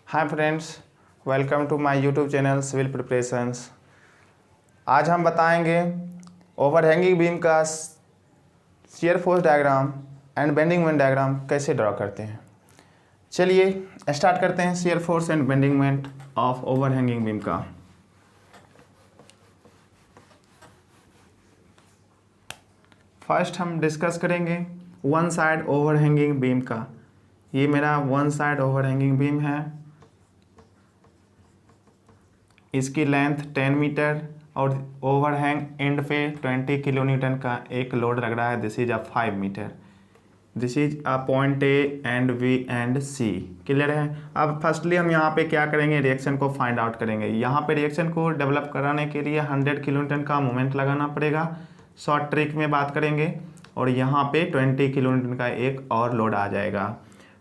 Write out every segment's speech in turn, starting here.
Hi friends, welcome to my YouTube channel civil preparations. आज हम बताएंगे ओवरहैंगिंग बीम का shear force diagram and bending moment diagram कैसे draw करते हैं। चलिए स्टार्ट करते हैं shear force and bending moment of overhanging beam का। फर्स्ट हम डिस्कस करेंगे वन साइड ओवरहैंगिंग बीम का। ये मेरा वन साइड ओवरहैंगिंग बीम है, इसकी लेंथ 10 मीटर और ओवरहैंग एंड पे 20 किलो न्यूटन का एक लोड लग रहा है। This is a 5 metre. This is a point A and B and C. Clear है। अब फर्स्टली हम यहाँ पे क्या करेंगे, रिएक्शन को फाइंड आउट करेंगे। यहाँ पे रिएक्शन को डेवलप कराने के लिए 100 किलो न्यूटन का मोमेंट लगाना पड़ेगा। शॉर्ट ट्रिक में बात करेंगे और यहाँ पे 20 किलो न्यूटन का एक और लोड आ जाएगा।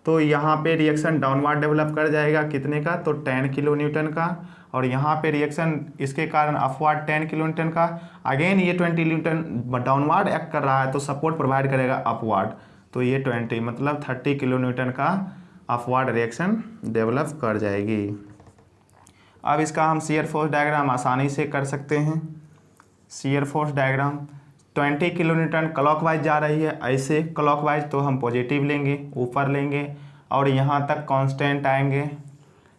तो यहाँ पे रिएक्शन डाउनवर्ड डेवलप कर जाएगा कितने का, तो 10 किलो न्यूटन का। और यहाँ पे रिएक्शन इसके कारण अपवर्ड 10 किलो न्यूटन का। अगेन ये 20 न्यूटन डाउनवर्ड एक्ट कर रहा है तो सपोर्ट प्रोवाइड करेगा अपवर्ड, तो ये 20 मतलब 30 किलो न्यूटन का अपवर्ड रिएक्शन डेवलप कर जाएगी। अब इसका हम शियर फोर्स डायग्राम आसानी से कर सकते हैं। Shear force diagram 20 kilo Newton clockwise जा रही है, ऐसे क्लॉकवाइज तो हम पॉजिटिव लेंगे, ऊपर लेंगे और यहाँ तक कांस्टेंट आएंगे,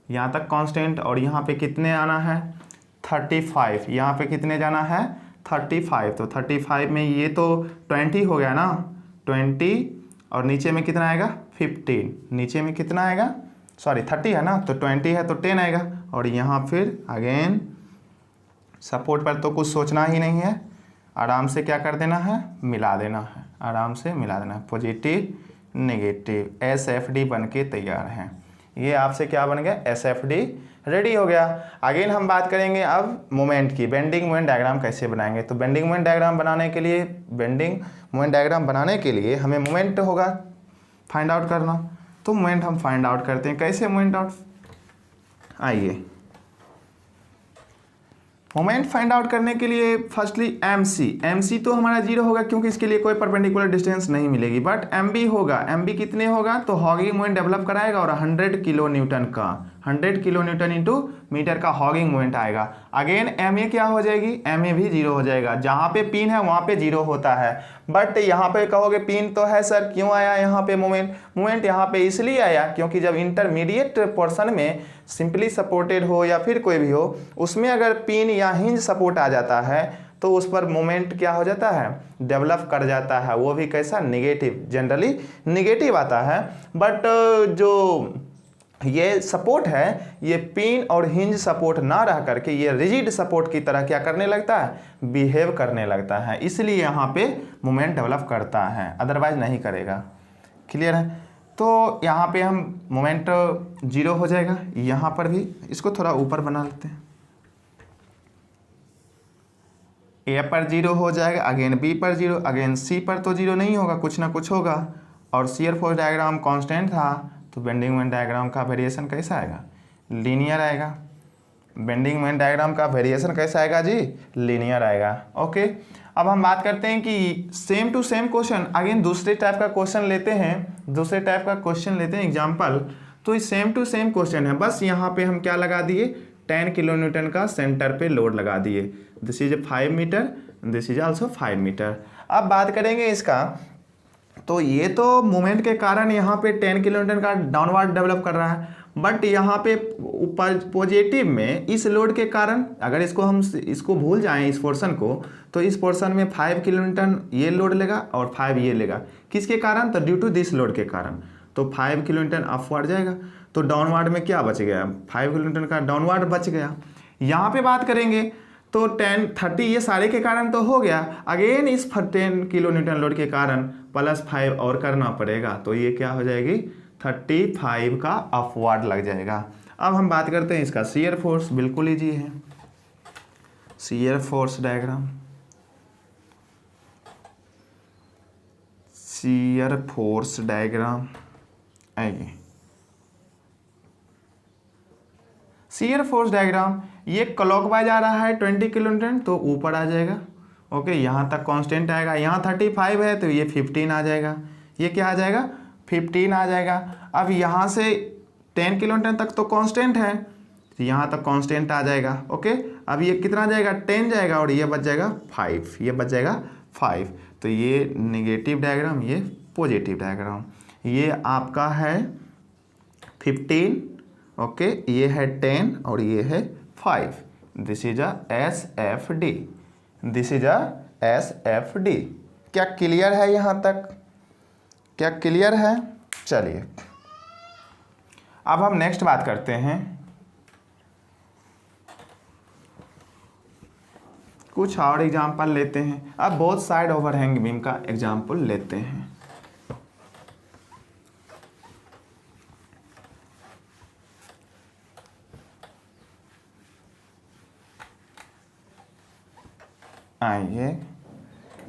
यहाँ तक कांस्टेंट। और यहाँ पे कितने आना है 35, यहाँ पे कितने जाना है 35। तो 35 में ये तो 20 हो गया ना, 20 और नीचे में कितना आएगा 15, नीचे में कितना आएगा, सॉरी 30 है ना, तो 20 है तो 10 आएगा। और यहाँ फिर अगेन सपोर्ट पर तो कुछ सोचना ही नहीं है, आराम से क्या कर देना है, मिला देना है, आराम से मिला देना है। पॉजिटिव नेगेटिव SFD बन के तैयार हैं। ये आपसे क्या बन गया, SFD रेडी हो गया। अगेन हम बात करेंगे अब मोमेंट की। बेंडिंग मोमेंट डायग्राम कैसे बनाएंगे, तो बेंडिंग मोमेंट डायग्राम बनाने के लिए हमें मोमेंट होगा फाइंड आउट करना। तो मोमेंट हम फाइंड आउट करते हैं। कैसे मोमेंट आउट, आइए मोमेंट फाइंड आउट करने के लिए फर्स्टली MC तो हमारा 0 होगा क्योंकि इसके लिए कोई परपेंडिकुलर डिस्टेंस नहीं मिलेगी, बट MB होगा। MB कितने होगा, तो हॉगिंग मोमेंट डेवलप कराएगा और 100 किलो न्यूटन का, 100 किलो न्यूटन इंटू मीटर का हॉगिंग मोमेंट आएगा। अगेन MA क्या हो जाएगी, MA भी 0 हो जाएगा। जहाँ पे पिन है वहाँ पे 0 होता है, बट यहाँ पे कहोगे पिन तो है सर, क्यों आया यहाँ पे मोमेंट यहाँ पे इसलिए आया क्योंकि जब इंटरमीडिएट पोर्शन में सिंपली सपोर्टेड हो या फिर कोई भी हो, उसमें अगर पिन या हिंज सपोर्ट आ जाता है तो उस पर मोमेंट क्या हो जाता है, डेवलप कर जाता है। वो भी कैसा, नेगेटिव, जनरली नेगेटिव आता है। बट जो ये सपोर्ट है ये पिन और हिंज सपोर्ट ना रह करके ये रिजिड सपोर्ट की तरह क्या करने लगता है, बिहेव करने लगता है, इसलिए यहाँ पे मोमेंट डेवलप करता है, अदरवाइज नहीं करेगा। क्लियर है। तो यहाँ पे हम मोमेंट 0 हो जाएगा। यहाँ पर भी इसको थोड़ा ऊपर बना लेते हैं। A पर 0 हो जाएगा, अगेन B पर 0, अगेन C पर तो 0 नहीं होगा, कुछ ना कुछ होगा। और शियर फोर्स डायग्राम कांस्टेंट था तो बेंडिंग मोमेंट डायग्राम का वेरिएशन कैसा आएगा, लीनियर आएगा। बेंडिंग मोमेंट डायग्राम का वेरिएशन कैसा आएगा जी, लीनियर आएगा। ओके, अब हम बात करते हैं कि same to same question, again दूसरे टाइप का क्वेश्चन लेते हैं, एग्जाम्पल। तो इस सेम टू सेम क्वेश्चन है, बस यहाँ पे हम क्या लगा दिए, 10 किलो न्यूटन का सेंटर पे लोड लगा दिए। This is 5 metre, this is also 5 metre. अब बात करेंगे इसका, तो ये तो मोमेंट के कारण यहाँ पे 10 किलो न्यूटन का डाउनवर्ड डेवलप कर रहा है, बट यहाँ पे पॉजिटिव में इस लोड के कारण अगर इसको भूल जाएं इस पोर्शन को, तो इस पोर्शन में 5 किलो न्यूटन ये लोड लेगा और 5 ये लेगा। किसके कारण, तो ड्यू टू दिस लोड के कारण। तो 5 किलो न्यूटन अपवर्ड जाएगा, तो डाउनवर्ड में क्या बच गया, 5 किलो न्यूटन का डाउनवर्ड बच गया। यहाँ पे बात करेंगे तो 10 30 ये सारे के कारण तो हो गया, अगेन इस 10 किलो न्यूटन लोड के कारण +5 और करना पड़ेगा, तो ये क्या हो जाएगी 35 का अपवर्ड लग जाएगा। अब हम बात करते हैं इसका शियर फोर्स, बिल्कुल ईजी है। Shear force diagram, shear force diagram आइए। शियर फोर्स डायग्राम ये क्लॉकवाइज आ रहा है 20 किलो न्यूटन तो ऊपर आ जाएगा। ओके, यहाँ तक कांस्टेंट आएगा, यहाँ 35 है तो ये 15 आ जाएगा, ये क्या आ जाएगा 15 आ जाएगा। अब यहाँ से 10 किलो न्यूटन तक तो कांस्टेंट है, तो यहाँ तक कांस्टेंट आ जाएगा। ओके, अब ये कितना जाएगा, 10 जाएगा और ये बच जाएगा 5, ये बच जाएगा 5। तो ये नेगेटिव डायग्राम, ये पॉजिटिव डायग्राम, ये आपका है 15, ओके, ये है 10 और ये है 5। This is a SFD, this is a SFD। क्या क्लियर है यहाँ तक, क्या क्लियर है? चलिए अब हम नेक्स्ट बात करते हैं, कुछ और एग्जाम्पल लेते हैं। अब बोथ साइड ओवरहैंग बीम का एग्जाम्पल लेते हैं। आइए,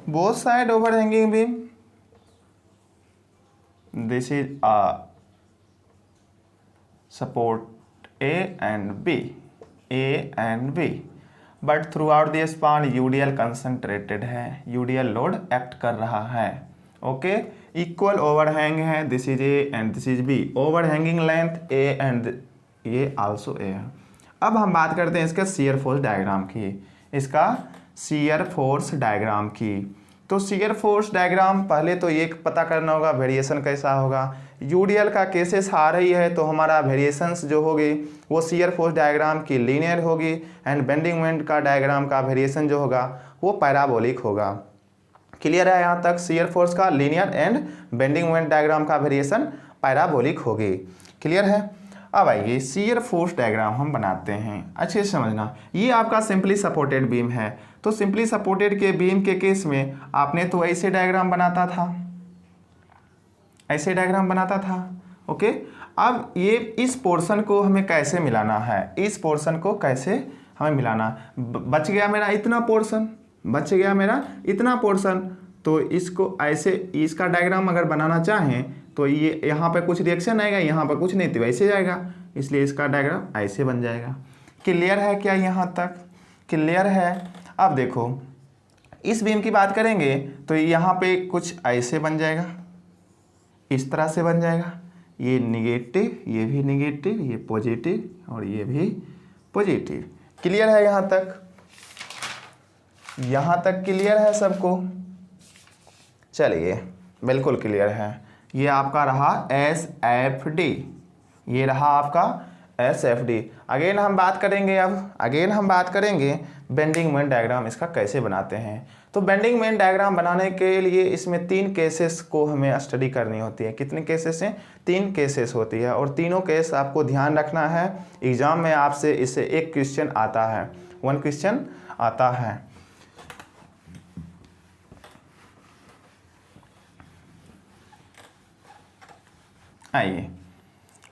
both side overhanging beam, this is a support A and B, A and B, but throughout the span UDL concentrated है, UDL लोड एक्ट कर रहा है। ओके, इक्वल ओवरहैंग है, this is A and this is B, overhanging length A and ये also A है। अब हम बात करते हैं इसके शियर फोर्स डायग्राम की, इसका शियर फोर्स डायग्राम की। तो शियर फोर्स डायग्राम पहले तो ये पता करना होगा वेरिएशन कैसा होगा। यूडीएल का केसेस आ रही है तो हमारा वेरिएशंस जो होगी वो शियर फोर्स डायग्राम की लीनियर होगी, एंड बेंडिंग मोमेंट का डायग्राम का वेरिएशन जो होगा वो पैराबोलिक होगा। क्लियर है यहाँ तक? शियर फोर्स का linear and bending moment diagram का वेरिएशन पैराबोलिक होगी। क्लियर है? अब आइए शियर फोर्स डायग्राम हम बनाते हैं, अच्छे से समझना। ये आपका सिंपली सपोर्टेड बीम है, तो सिंपली सपोर्टेड के बीम के केस में आपने तो ऐसे डायग्राम बनाता था, ऐसे डायग्राम बनाता था। ओके, अब ये इस पोर्शन को हमें कैसे मिलाना है, इस पोर्शन को कैसे हमें मिलाना। बच गया मेरा इतना पोर्शन, बच गया मेरा इतना पोर्शन, तो इसको ऐसे, इसका डायग्राम अगर बनाना चाहें तो ये यहाँ पे कुछ रिएक्शन आएगा, यहाँ पे कुछ नहीं, तो वैसे जाएगा, इसलिए इसका डायग्राम ऐसे बन जाएगा। क्लियर है क्या यहाँ तक? क्लियर है? अब देखो इस बीम की बात करेंगे तो यहाँ पे कुछ ऐसे बन जाएगा, इस तरह से बन जाएगा, ये निगेटिव, ये भी निगेटिव, ये पॉजिटिव और ये भी पॉजिटिव। क्लियर है यहाँ तक? यहाँ तक क्लियर है सबको? चलिए, बिल्कुल क्लियर है। ये आपका रहा SFD, ये रहा आपका SFD। अगेन हम बात करेंगे, अब अगेन हम बात करेंगे बेंडिंग मोमेंट डायग्राम इसका कैसे बनाते हैं। तो बेंडिंग मोमेंट डायग्राम बनाने के लिए इसमें 3 केसेस को हमें स्टडी करनी होती है। कितने केसेस हैं? 3 केसेस होती है, और तीनों केस आपको ध्यान रखना है। एग्जाम में आपसे इससे एक क्वेश्चन आता है, 1 क्वेश्चन आता है। आइए,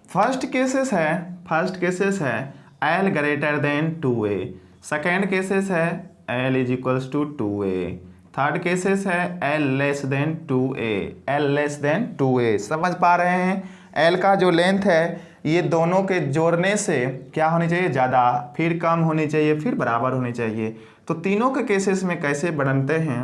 फर्स्ट केसेस है L greater than 2A, second cases है L is equals to 2A, third cases है L less than 2A, L less than 2A। समझ पा रहे हैं? L का जो लेंथ है ये दोनों के जोड़ने से क्या होनी चाहिए? ज़्यादा, फिर कम होनी चाहिए, फिर बराबर होनी चाहिए। तो तीनों के केसेस में कैसे बनते हैं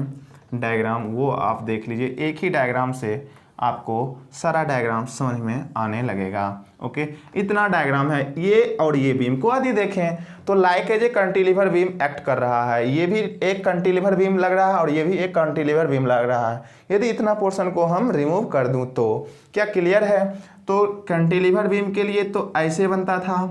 डायग्राम वो आप देख लीजिए। एक ही डायग्राम से आपको सारा डायग्राम समझ में आने लगेगा। ओके, इतना डायग्राम है ये, और ये बीम को यदि देखें तो like as a cantilever beam act कर रहा है। ये भी एक कैंटिलीवर बीम लग रहा है और ये भी एक कैंटिलीवर बीम लग रहा है। यदि इतना पोर्शन को हम रिमूव कर दूं तो क्या क्लियर है? तो कैंटिलीवर बीम के लिए तो ऐसे बनता था,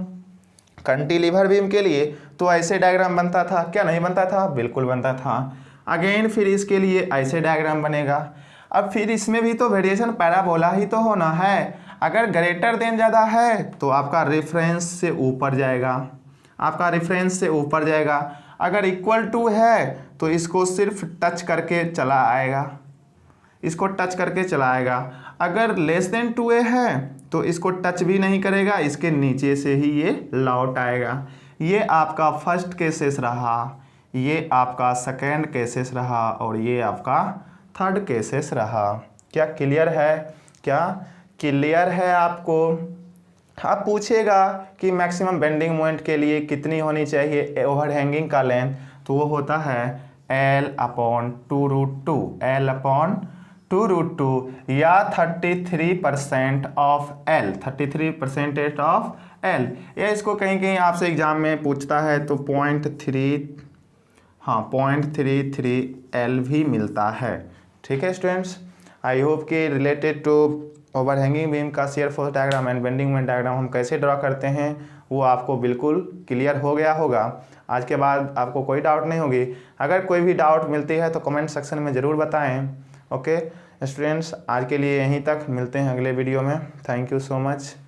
कैंटिलीवर बीम के लिए तो ऐसे डायग्राम बनता था, क्या नहीं बनता था? बिल्कुल बनता था। अगेन फिर इसके लिए ऐसे डायग्राम बनेगा। अब फिर इसमें भी तो वेरिएशन पैराबोला ही तो होना है। अगर ग्रेटर देन ज़्यादा है तो आपका रेफरेंस से ऊपर जाएगा, आपका रेफरेंस से ऊपर जाएगा। अगर इक्वल टू है तो इसको सिर्फ टच करके चला आएगा, इसको टच करके चला आएगा। अगर लेस देन 2A है तो इसको टच भी नहीं करेगा, इसके नीचे से ही ये लौट आएगा। ये आपका फर्स्ट केसेस रहा, ये आपका सेकेंड केसेस रहा, और ये आपका थर्ड केसेस रहा। क्या क्लियर है? क्या क्लियर है आपको? आप पूछेगा कि मैक्सिमम बेंडिंग मोमेंट के लिए कितनी होनी चाहिए ओवरहैंगिंग का लेंथ, तो वो होता है L/2√2, L/2 2√2 या 33% ऑफ एल, 33% ऑफ एल। या इसको कहीं कहीं आपसे एग्जाम में पूछता है तो 0.33 एल भी मिलता है। ठीक है स्टूडेंट्स, आई होप कि रिलेटेड टू ओवरहैंगिंग बीम का shear force diagram and bending moment diagram हम कैसे ड्रॉ करते हैं वो आपको बिल्कुल क्लियर हो गया होगा। आज के बाद आपको कोई डाउट नहीं होगी। अगर कोई भी डाउट मिलती है तो कमेंट सेक्शन में ज़रूर बताएं। ओके स्टूडेंट्स, आज के लिए यहीं तक, मिलते हैं अगले वीडियो में। Thank you so much.